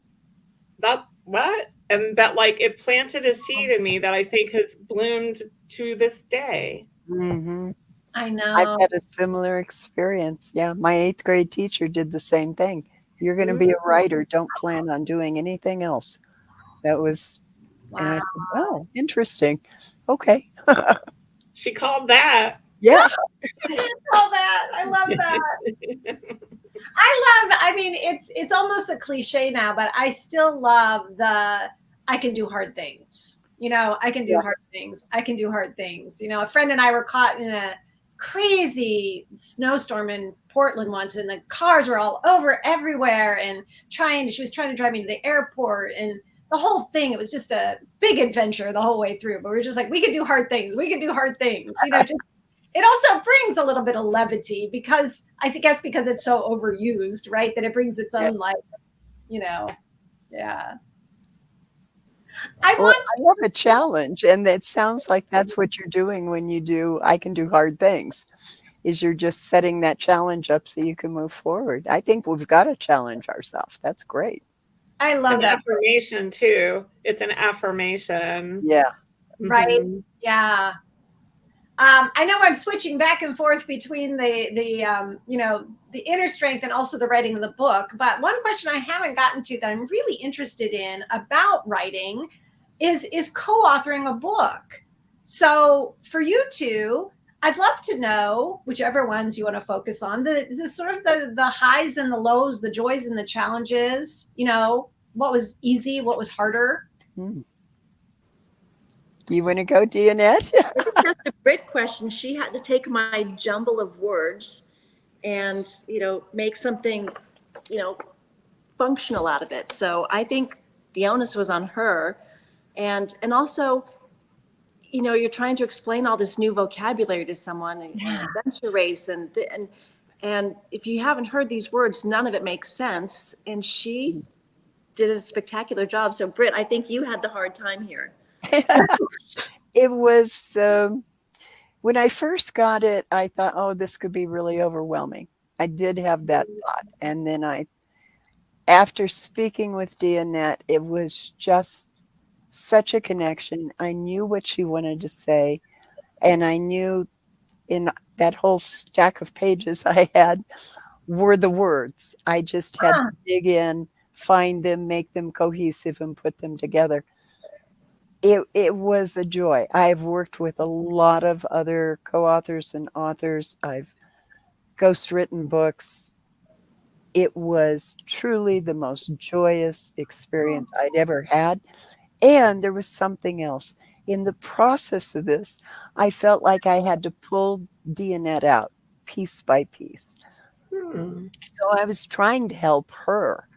what? And that like it planted a seed in me that I think has bloomed to this day. Mm-hmm. I know. I've had a similar experience. Yeah. My 8th grade teacher did the same thing. You're going to be a writer. Don't plan on doing anything else. That was, wow. And I said, oh, interesting. Okay. She called that. Yeah. She did call that. I love that. I mean, it's almost a cliche now, but I still love I can do hard things. I can do hard things. I can do hard things. A friend and I were caught in a crazy snowstorm in Portland once, and the cars were all over everywhere and she was trying to drive me to the airport, and the whole thing, it was just a big adventure the whole way through. But we're just like, we could do hard things. We could do hard things. It also brings a little bit of levity because because it's so overused, right? That it brings its own yeah. I love a challenge, and it sounds like that's what you're doing when you do I can do hard things, is you're just setting that challenge up so you can move forward. I think we've got to challenge ourselves. That's great. I love that. Affirmation too. It's an affirmation. Yeah. Right. Mm-hmm. Yeah. I know I'm switching back and forth between the inner strength and also the writing of the book. But one question I haven't gotten to that I'm really interested in about writing is co-authoring a book. So for you two, I'd love to know whichever ones you want to focus on, the sort of the highs and the lows, the joys and the challenges, what was easy, what was harder. You want to go, Dianette? That's a great question. She had to take my jumble of words and, make something, functional out of it. So I think the onus was on her. And also, you're trying to explain all this new vocabulary to someone, an adventure race, and if you haven't heard these words, none of it makes sense. And she did a spectacular job. So Britt, I think you had the hard time here. It was when I first got it, I thought, oh, this could be really overwhelming. I did have that thought. And then after speaking with Dianette, it was just such a connection. I knew what she wanted to say. And I knew in that whole stack of pages I had were the words. I just had to dig in, find them, make them cohesive, and put them together. It was a joy. I've worked with a lot of other co-authors and authors. I've ghostwritten books. It was truly the most joyous experience I'd ever had. And there was something else. In the process of this, I felt like I had to pull Dianette out piece by piece. So I was trying to help her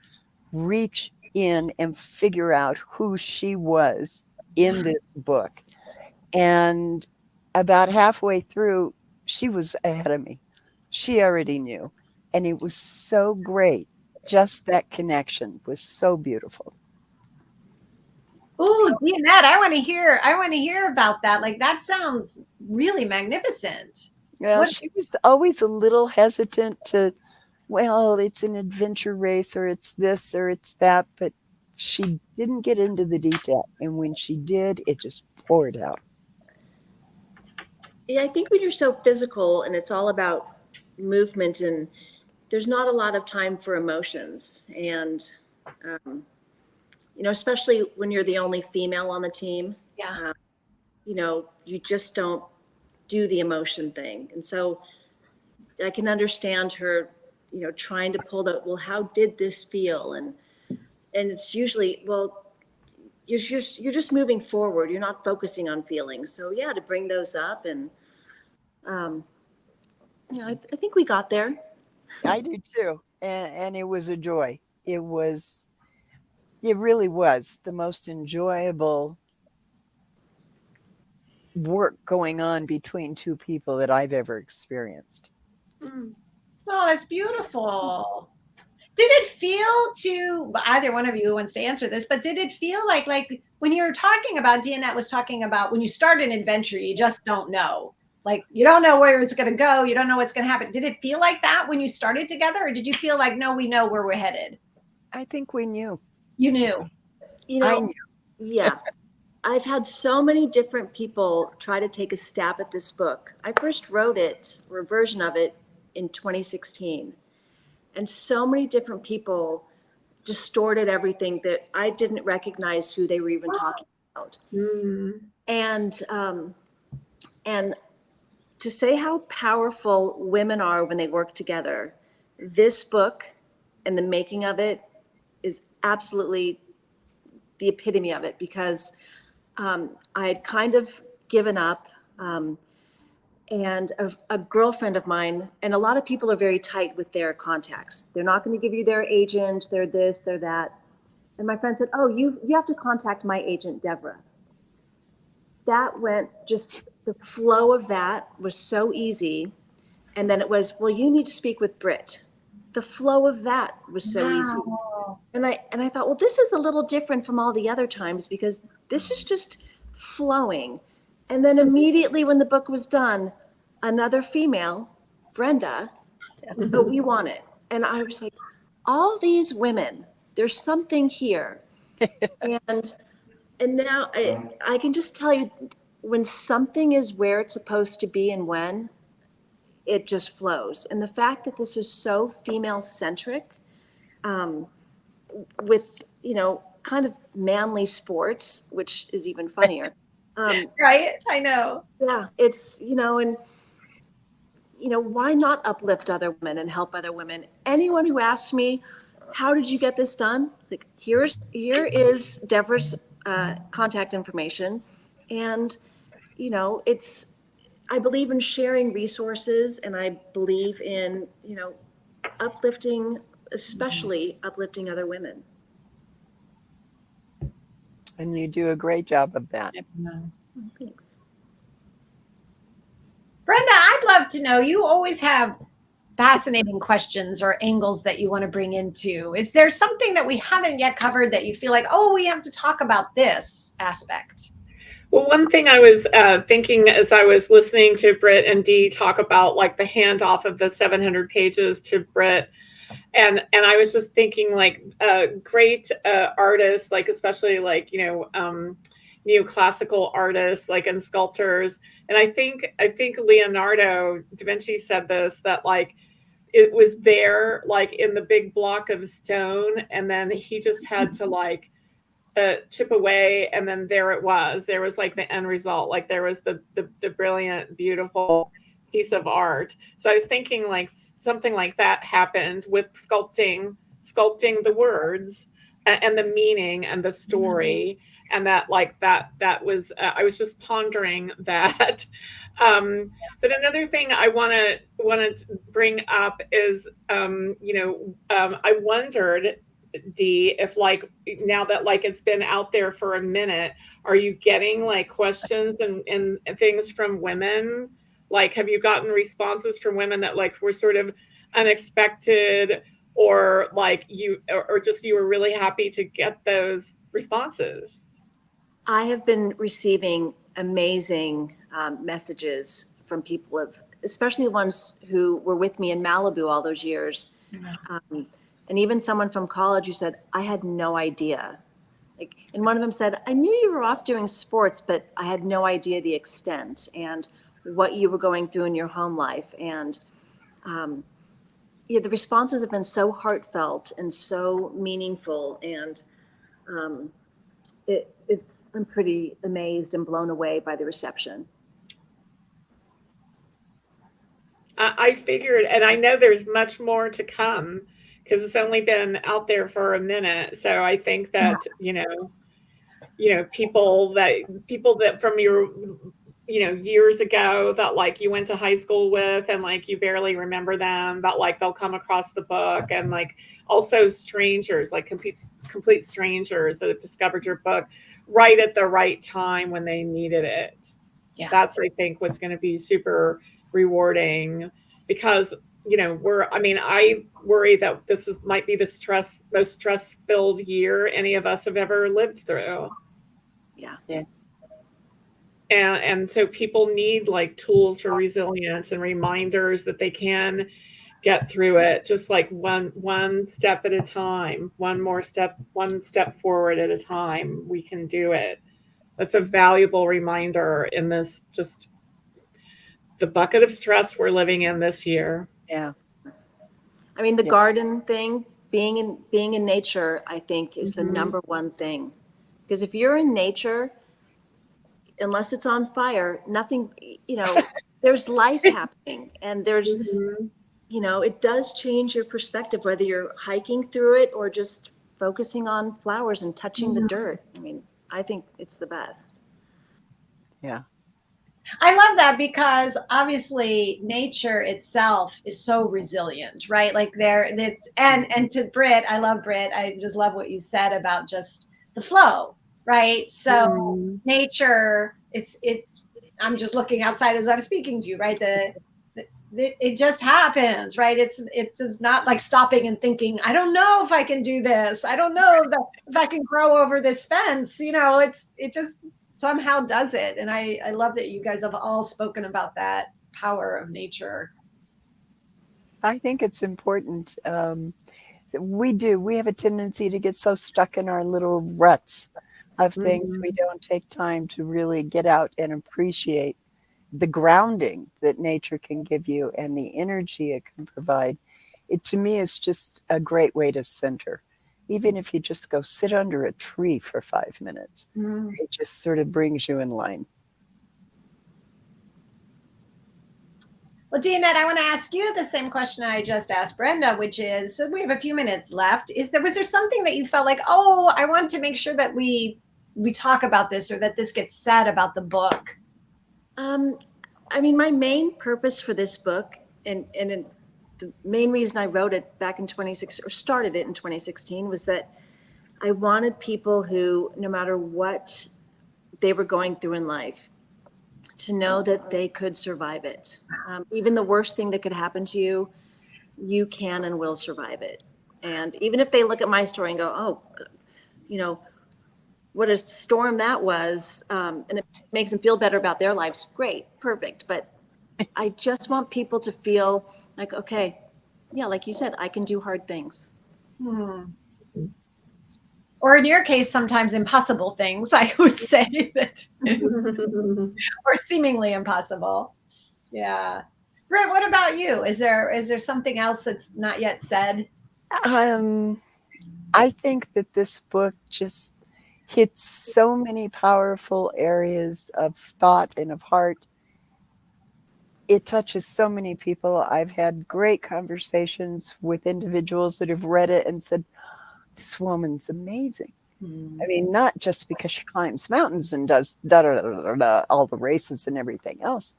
reach in and figure out who she was in this book. And about halfway through, she was ahead of me. She already knew. And it was so great. Just that connection was so beautiful. Oh, Dianette, I want to hear about that. Like, that sounds really magnificent. Well, she was always a little hesitant to, well, it's an adventure race, or it's this or it's that, but she didn't get into the detail. And when she did, it just poured out. Yeah, I think when you're so physical and it's all about movement, and there's not a lot of time for emotions. And, especially when you're the only female on the team, Yeah. You just don't do the emotion thing. And so I can understand her, trying to pull well, how did this feel? And it's usually, well, you're just moving forward. You're not focusing on feelings. So yeah, to bring those up, and I think we got there. I do too. And it was a joy. It really was the most enjoyable work going on between two people that I've ever experienced. Oh, that's beautiful. Did it feel to either one of you who wants to answer this, but did it feel like when you were talking about, Dianette was talking about when you start an adventure, you just don't know. Like, you don't know where it's going to go. You don't know what's going to happen. Did it feel like that when you started together? Or did you feel like, no, we know where we're headed? I think we knew. You knew. I knew. Yeah. I've had so many different people try to take a stab at this book. I first wrote it, or a version of it, in 2016. And so many different people distorted everything that I didn't recognize who they were even talking about. And to say how powerful women are when they work together, this book and the making of it is absolutely the epitome of it, because I had kind of given up, and a girlfriend of mine, and a lot of people are very tight with their contacts. They're not going to give you their agent, they're this, they're that. And my friend said, oh, you have to contact my agent, Deborah. That went, just the flow of that was so easy. And then it was, well, you need to speak with Britt. The flow of that was so easy. And I thought, well, this is a little different from all the other times, because this is just flowing. And then immediately when the book was done, another female, Brenda, but we want it. And I was like, all these women, there's something here. And now I can just tell you, when something is where it's supposed to be and when, it just flows. And the fact that this is so female centric, with, kind of manly sports, which is even funnier. Right? I know. Yeah, it's, and, why not uplift other women and help other women? Anyone who asks me, how did you get this done? It's like, here is Deborah's contact information. And, I believe in sharing resources, and I believe in, uplifting, especially uplifting other women. And you do a great job of that. Thanks. Brenda, I'd love to know, you always have fascinating questions or angles that you want to bring into. Is there something that we haven't yet covered that you feel like, oh, we have to talk about this aspect? Well, one thing I was thinking as I was listening to Britt and Dee talk about, like, the handoff of the 700 pages to Britt, and I was just thinking, like, great artists, like, especially like, neoclassical artists, like, and sculptors. And I think Leonardo da Vinci said this, that, like, it was there, like in the big block of stone, and then he just had to like chip away, and then there it was. There was like the end result. Like there was the brilliant, beautiful piece of art. So I was thinking like something like that happened with sculpting the words and the meaning and the story, and that like that was I was just pondering that. But another thing I want to bring up is I wondered, D, if like now that like it's been out there for a minute, are you getting like questions and things from women? Like, have you gotten responses from women that like were sort of unexpected, or like or just you were really happy to get those responses? I have been receiving amazing messages from people, especially the ones who were with me in Malibu all those years. And even someone from college who said, I had no idea. Like, and one of them said, I knew you were off doing sports, but I had no idea the extent and what you were going through in your home life. And the responses have been so heartfelt and so meaningful. And I'm pretty amazed and blown away by the reception. I figured, and I know there's much more to come because it's only been out there for a minute. So I think that, people that from your, years ago that like you went to high school with and like you barely remember them, but like they'll come across the book, and like also strangers, like complete strangers that have discovered your book right at the right time when they needed it. Yeah. That's, I think, what's going to be super rewarding, because I worry that this might be the most stress-filled year any of us have ever lived through. Yeah. And so people need like tools for resilience and reminders that they can get through it, just like one step at a time, one step forward at a time. We can do it. That's a valuable reminder in this, just the bucket of stress we're living in this year. Yeah. I mean, the garden thing, being in nature, I think is the number one thing. Because if you're in nature, unless it's on fire, nothing, there's life happening, and there's, it does change your perspective, whether you're hiking through it or just focusing on flowers and touching the dirt. I mean, I think it's the best. Yeah. I love that, because obviously nature itself is so resilient, right? Like and to Britt, I love Britt. I just love what you said about just the flow, right? So nature, I'm just looking outside as I'm speaking to you, right? It just happens, right? It's just not like stopping and thinking, I don't know if I can do this. I don't know if I can grow over this fence. It just somehow does it. And I love that you guys have all spoken about that power of nature. I think it's important. We have a tendency to get so stuck in our little ruts of things. We don't take time to really get out and appreciate the grounding that nature can give you and the energy it can provide. It, to me, is just a great way to center. Even if you just go sit under a tree for 5 minutes, it just sort of brings you in line. Well, Dianette, I want to ask you the same question I just asked Brenda, which is, so we have a few minutes left. Was there something that you felt like, oh, I want to make sure that we talk about this, or that this gets said about the book? I mean, my main purpose for this book, and the main reason I wrote it back in 2016, or started it in 2016, was that I wanted people who, no matter what they were going through in life, to know that they could survive it. Even the worst thing that could happen to you, you can and will survive it. And even if they look at my story and go, oh, what a storm that was, and it makes them feel better about their lives, great, perfect. But I just want people to feel like, okay, yeah, like you said, I can do hard things. Or in your case, sometimes impossible things, I would say that, or seemingly impossible. Yeah. Britt, what about you? Is there something else that's not yet said? I think that this book just hits so many powerful areas of thought and of heart. It touches so many people. I've had great conversations with individuals that have read it and said, this woman's amazing. I mean, not just because she climbs mountains and does all the races and everything else,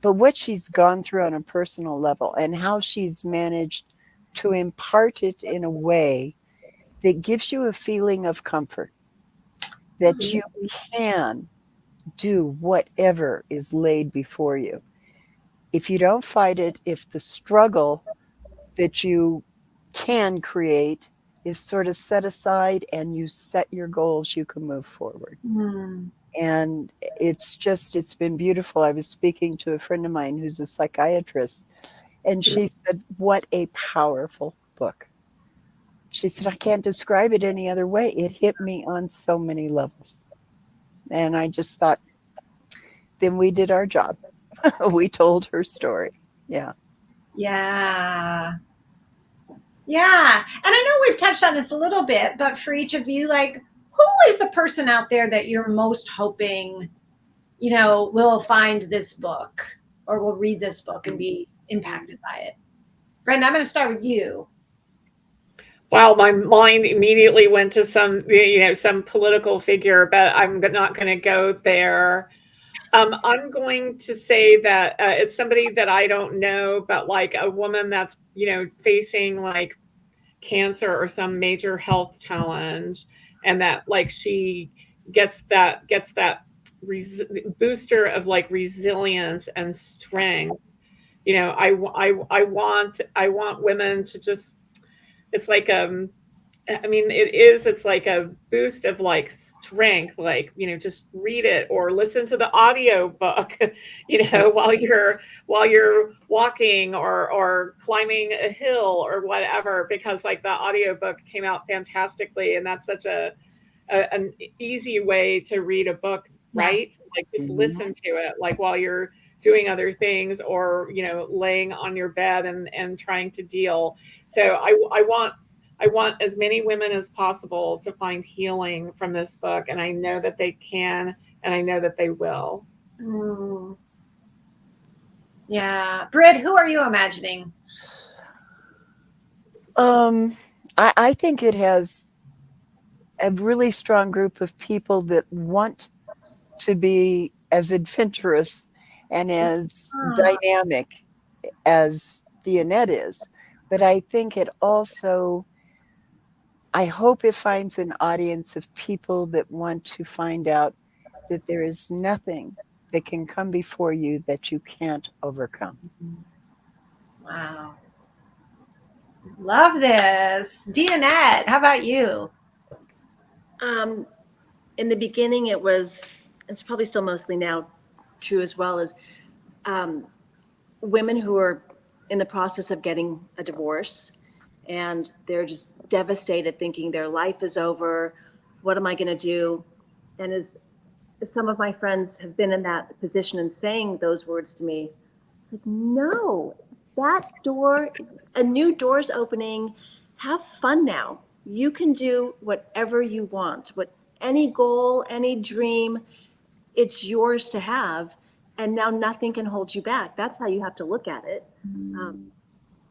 but what she's gone through on a personal level and how she's managed to impart it in a way that gives you a feeling of comfort, that you can do whatever is laid before you. If you don't fight it, if the struggle that you can create is sort of set aside and you set your goals, you can move forward. And it's been beautiful. I was speaking to a friend of mine who's a psychiatrist, and she said, what a powerful book. She said, I can't describe it any other way. It hit me on so many levels. And I just thought, then we did our job. We told her story. Yeah. Yeah. Yeah. And I know we've touched on this a little bit, but for each of you, like, who is the person out there that you're most hoping, will find this book or will read this book and be impacted by it? Brenda, I'm going to start with you. Wow, my mind immediately went to some political figure, but I'm not going to go there. I'm going to say that it's somebody that I don't know, but like a woman that's, facing like cancer or some major health challenge, and that like she gets that booster of like resilience and strength. I want women to just, it's like it's like a boost of like strength, like, just read it or listen to the audio book, while you're walking or climbing a hill or whatever, because like the audio book came out fantastically. And that's such an easy way to read a book, right? Like just listen to it, like while you're doing other things or, laying on your bed and trying to deal. So I want as many women as possible to find healing from this book. And I know that they can, and I know that they will. Yeah. Britt, who are you imagining? I think it has a really strong group of people that want to be as adventurous and as dynamic as Dianette is. But I think it also, I hope it finds an audience of people that want to find out that there is nothing that can come before you that you can't overcome. Wow. Love this. Dianette, how about you? In the beginning, it's probably still mostly now true as well, as women who are in the process of getting a divorce and they're just devastated, thinking their life is over. What am I going to do? And as some of my friends have been in that position and saying those words to me, it's like, no, a new door's opening. Have fun now. You can do whatever you want, any goal, any dream, it's yours to have. And now nothing can hold you back. That's how you have to look at it. And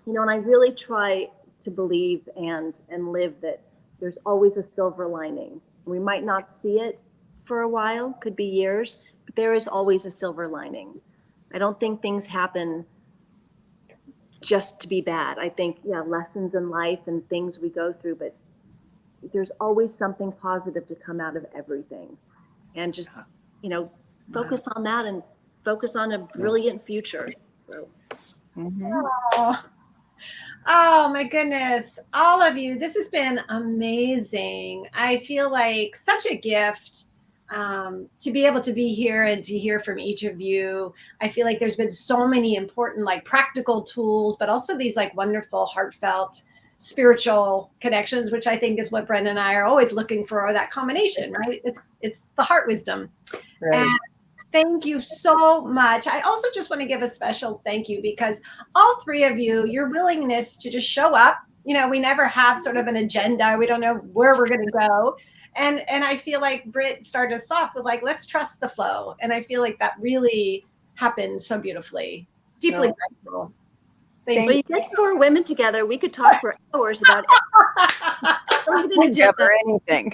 I really try to believe and live that there's always a silver lining. We might not see it for a while, could be years, but there is always a silver lining. I don't think things happen just to be bad. I think, lessons in life and things we go through, but there's always something positive to come out of everything. And just, focus on that and focus on a brilliant future. So. Oh my goodness. All of you, this has been amazing. I feel like such a gift to be able to be here and to hear from each of you. I feel like there's been so many important, like practical tools, but also these like wonderful, heartfelt, spiritual connections, which I think is what Brenda and I are always looking for, that combination, right? It's the heart wisdom. Right. And Thank you so much. I also just want to give a special thank you because all three of you, your willingness to just show up, we never have sort of an agenda. We don't know where we're going to go. And I feel like Britt started us off with like, let's trust the flow. And I feel like that really happened so beautifully. Deeply No. grateful. Thank Well, you get four women together, we could talk for hours about you, never anything.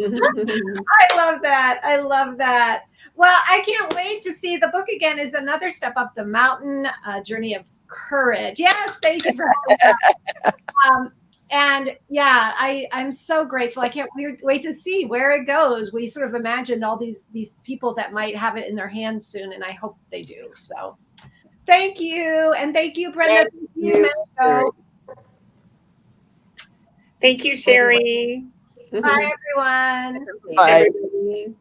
I love that. I love that. Well, I can't wait to see the book again is another step up the mountain, journey of courage. Yes, thank you for having that. And yeah, I'm so grateful. I can't wait to see where it goes. We sort of imagined all these people that might have it in their hands soon, and I hope they do. So thank you. And thank you, Brenda. Thank you. Mango. Thank you, Sherry. Bye, everyone. Bye. Everybody.